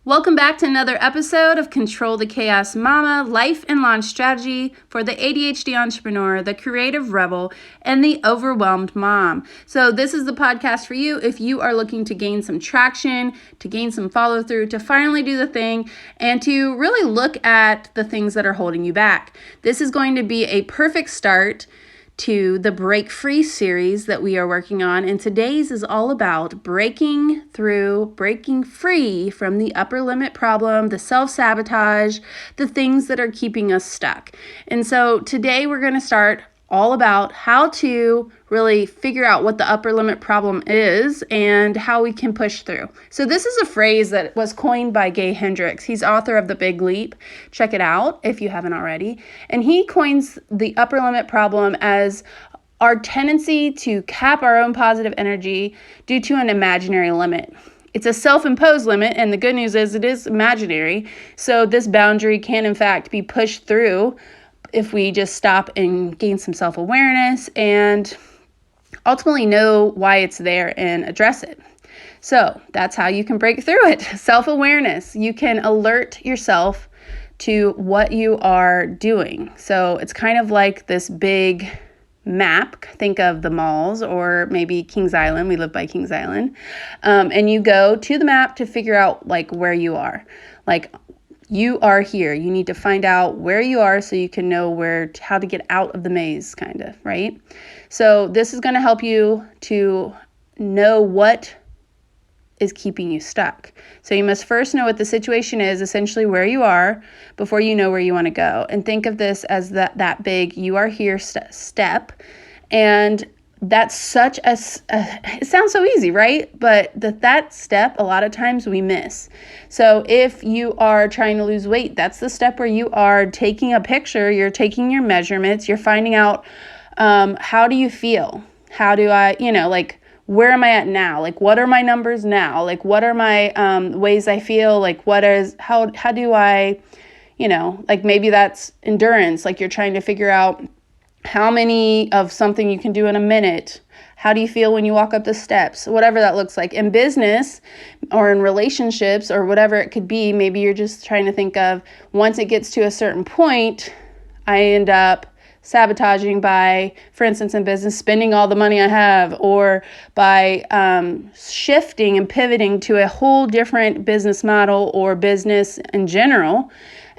Welcome back to another episode of Control the Chaos Mama, life and launch strategy for the ADHD entrepreneur, the creative rebel, and the overwhelmed mom. So this is the podcast for you if you are looking to gain some traction, to gain some follow through, to finally do the thing, and to really look at the things that are holding you back. This is going to be a perfect start to the Break Free series that we are working on. And today's is all about breaking free from the upper limit problem, the self-sabotage, the things that are keeping us stuck. And so today we're going to start all about how to really figure out what the upper limit problem is and how we can push through. So this is a phrase that was coined by Gay Hendricks. He's author of The Big Leap. Check it out if you haven't already. And he coins the upper limit problem as our tendency to cap our own positive energy due to an imaginary limit. It's a self-imposed limit, and the good news is it is imaginary. So this boundary can in fact be pushed through if we just stop and gain some self-awareness and ultimately know why it's there and address it. So that's how you can break through it. Self-awareness. You can alert yourself to what you are doing. So it's kind of like this big map. Think of the malls or maybe Kings Island. We live by Kings Island. And you go to the map to figure out like where you are. Like, you are here. You need to find out where you are so you can know how to get out of the maze, kind of, right? So this is going to help you to know what is keeping you stuck. So you must first know what the situation is, essentially where you are, before you know where you want to go. And think of this as that big you are here step. And that's such it sounds so easy, right? But that step, a lot of times we miss. So if you are trying to lose weight, that's the step where you are taking a picture, you're taking your measurements, you're finding out, how do you feel? How do I, where am I at now? Like, what are my numbers now? Like, what are my ways I feel? Like, how do I, like maybe that's endurance. Like you're trying to figure out how many of something you can do in a minute. How do you feel when you walk up the steps? Whatever that looks like. In business or in relationships or whatever it could be, maybe you're just trying to think of once it gets to a certain point, I end up sabotaging by, for instance, in business, spending all the money I have, or by shifting and pivoting to a whole different business model or business in general.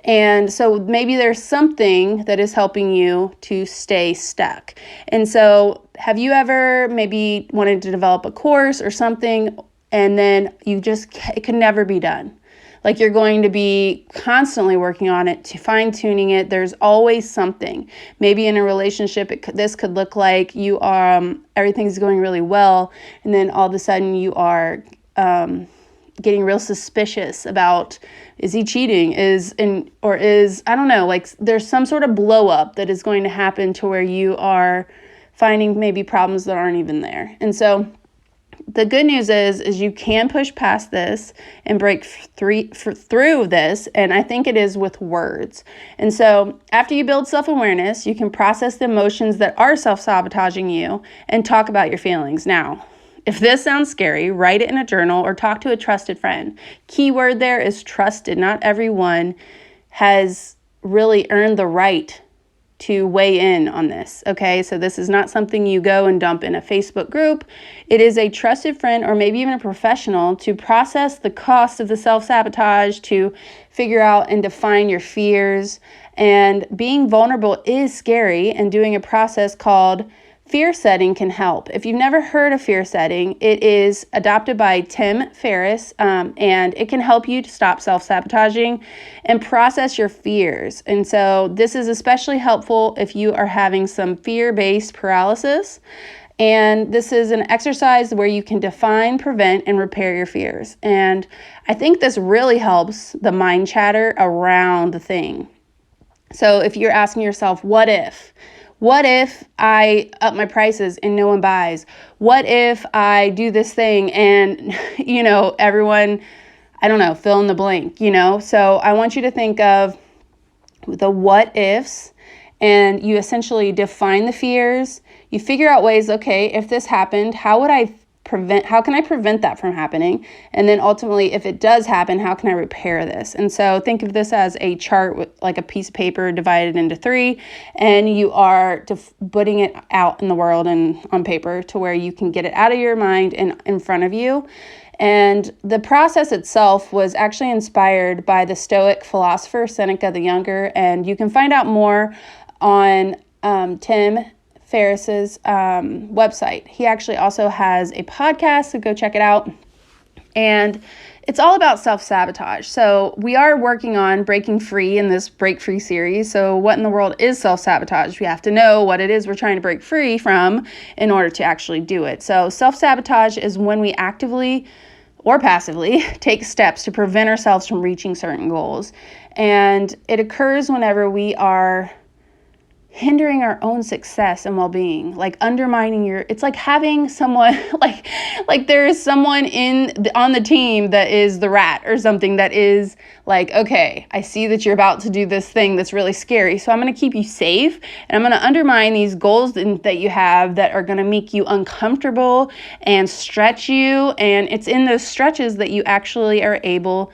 And so maybe there's something that is helping you to stay stuck. And so have you ever maybe wanted to develop a course or something, and then it can never be done? Like you're going to be constantly working on it, to fine-tuning it. There's always something. Maybe in a relationship, this could look like you are, everything's going really well, and then all of a sudden you are getting real suspicious about, is he cheating? I don't know, like there's some sort of blow up that is going to happen to where you are finding maybe problems that aren't even there. And so the good news is you can push past this and break through this, and I think it is with words. And so after you build self-awareness, you can process the emotions that are self-sabotaging you and talk about your feelings. Now, if this sounds scary, write it in a journal or talk to a trusted friend. Key word there is trusted. Not everyone has really earned the right to weigh in on this, okay? So this is not something you go and dump in a Facebook group. It is a trusted friend or maybe even a professional to process the cost of the self-sabotage, to figure out and define your fears. And being vulnerable is scary, and doing a process called fear setting can help. If you've never heard of fear setting, it is adopted by Tim Ferriss, and it can help you to stop self-sabotaging and process your fears. And so this is especially helpful if you are having some fear-based paralysis. And this is an exercise where you can define, prevent, and repair your fears. And I think this really helps the mind chatter around the thing. So if you're asking yourself, what if? What if I up my prices and no one buys? What if I do this thing and, everyone, I don't know, fill in the blank, So I want you to think of the what ifs, and you essentially define the fears. You figure out ways, okay, if this happened, how would I prevent that from happening? And then ultimately, if it does happen, how can I repair this? And so think of this as a chart with like a piece of paper divided into 3, and you are putting it out in the world and on paper to where you can get it out of your mind and in front of you. And the process itself was actually inspired by the Stoic philosopher Seneca the Younger, and you can find out more on Tim Ferriss's website. He actually also has a podcast, so go check it out. And it's all about self-sabotage. So we are working on breaking free in this Break Free series. So what in the world is self-sabotage? We have to know what it is we're trying to break free from in order to actually do it. So self-sabotage is when we actively or passively take steps to prevent ourselves from reaching certain goals. And it occurs whenever we are hindering our own success and well-being, like undermining it's like having someone like there is someone on the team that is the rat or something that is like, okay, I see that you're about to do this thing that's really scary, so I'm going to keep you safe and I'm going to undermine these goals that you have that are going to make you uncomfortable and stretch you. And it's in those stretches that you actually are able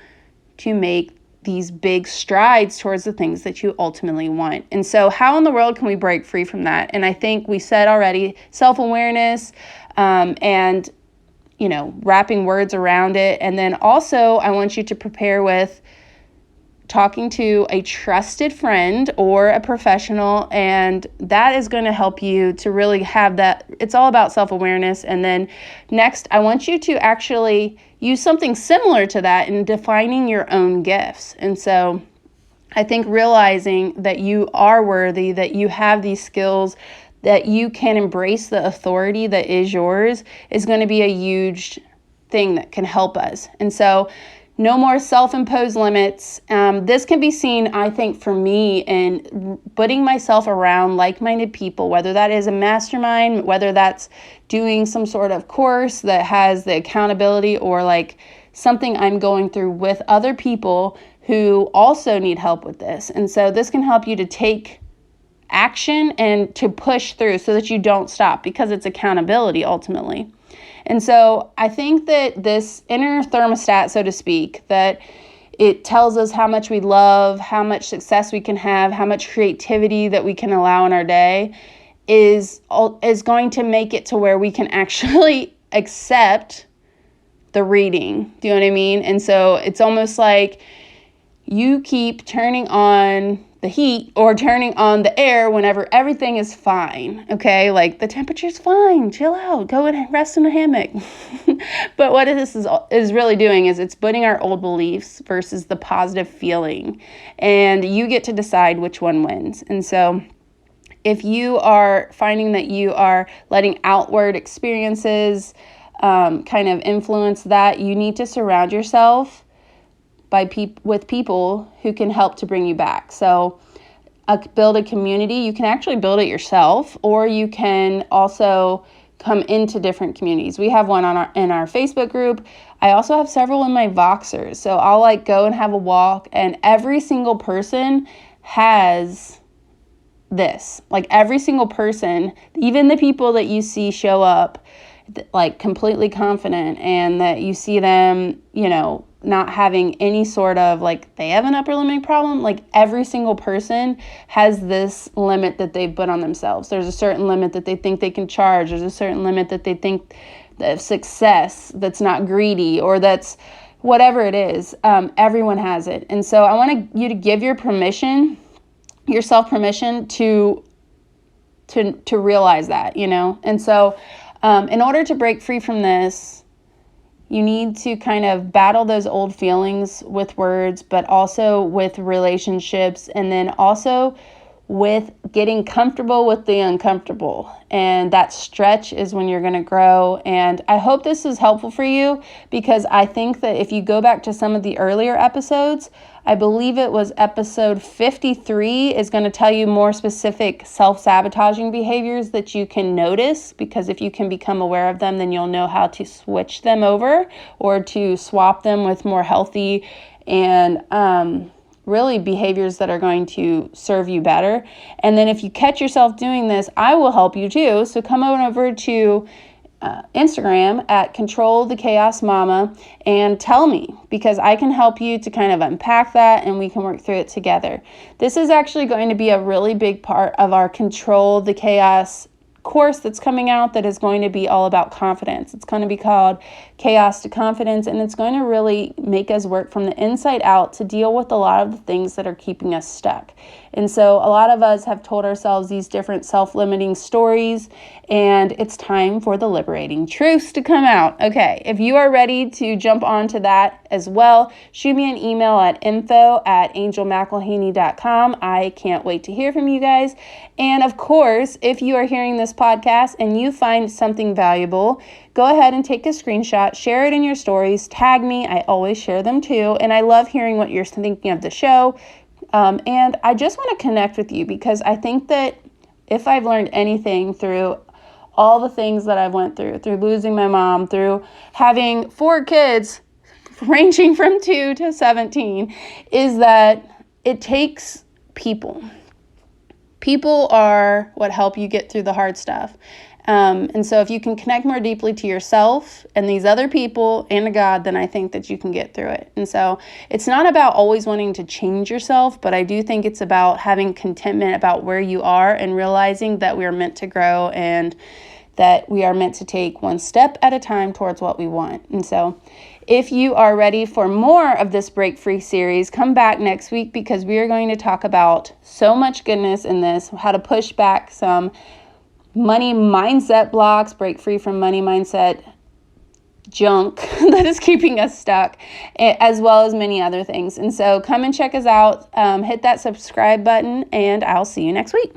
to make these big strides towards the things that you ultimately want. And so how in the world can we break free from that? And I think we said already, self-awareness, and, wrapping words around it. And then also I want you to prepare with talking to a trusted friend or a professional, and that is going to help you to really have that. It's all about self-awareness. And then next, I want you to actually use something similar to that in defining your own gifts. And so I think realizing that you are worthy, that you have these skills, that you can embrace the authority that is yours is going to be a huge thing that can help us. And so no more self-imposed limits. This can be seen, I think, for me in putting myself around like-minded people, whether that is a mastermind, whether that's doing some sort of course that has the accountability, or like something I'm going through with other people who also need help with this. And so this can help you to take action and to push through so that you don't stop, because it's accountability ultimately. And so I think that this inner thermostat, so to speak, that it tells us how much we love, how much success we can have, how much creativity that we can allow in our day is going to make it to where we can actually accept the reading. Do you know what I mean? And so it's almost like you keep turning on the heat or turning on the air whenever everything is fine, okay? Like the temperature's fine, chill out, go and rest in a hammock. But what this is really doing is it's putting our old beliefs versus the positive feeling, and you get to decide which one wins. And so if you are finding that you are letting outward experiences kind of influence that, you need to surround yourself with people who can help to bring you back. So build a community. You can actually build it yourself, or you can also come into different communities. We have one in our Facebook group. I also have several in my Voxers. So I'll go and have a walk, and every single person has this. Like every single person, even the people that you see show up completely confident, and that you see them, not having any sort of they have an upper limit problem. Every single person has this limit that they've put on themselves. There's a certain limit that they think they can charge. There's a certain limit that they think of success that's not greedy, or that's whatever it is. Everyone has it. And so I want you to give yourself permission to realize that, And so in order to break free from this, you need to kind of battle those old feelings with words, but also with relationships, and then also with getting comfortable with the uncomfortable. And that stretch is when you're going to grow. And I hope this is helpful for you, because I think that if you go back to some of the earlier episodes, I believe it was episode 53 is going to tell you more specific self-sabotaging behaviors that you can notice, because if you can become aware of them, then you'll know how to switch them over or to swap them with more healthy and really behaviors that are going to serve you better. And then if you catch yourself doing this, I will help you too. So come on over to Instagram at Control the Chaos Mama and tell me, because I can help you to kind of unpack that and we can work through it together. This is actually going to be a really big part of our Control the Chaos course that's coming out that is going to be all about confidence. It's going to be called Chaos to Confidence, and it's going to really make us work from the inside out to deal with a lot of the things that are keeping us stuck. And so a lot of us have told ourselves these different self-limiting stories, and it's time for the liberating truths to come out. Okay, if you are ready to jump onto that as well, shoot me an email at info@angelmcilhaney.com. I can't wait to hear from you guys. And of course, if you are hearing this podcast and you find something valuable, go ahead and take a screenshot, share it in your stories, tag me. I always share them too. And I love hearing what you're thinking of the show. And I just want to connect with you because I think that if I've learned anything through all the things that I've went through losing my mom, through having 4 kids ranging from 2 to 17, is that it takes people. People are what help you get through the hard stuff. And so if you can connect more deeply to yourself and these other people and to God, then I think that you can get through it. And so it's not about always wanting to change yourself, but I do think it's about having contentment about where you are and realizing that we are meant to grow and that we are meant to take one step at a time towards what we want. And so if you are ready for more of this Break Free series, come back next week because we are going to talk about so much goodness in this, how to push back some money mindset blocks, break free from money mindset junk that is keeping us stuck, as well as many other things. And so come and check us out, hit that subscribe button, and I'll see you next week.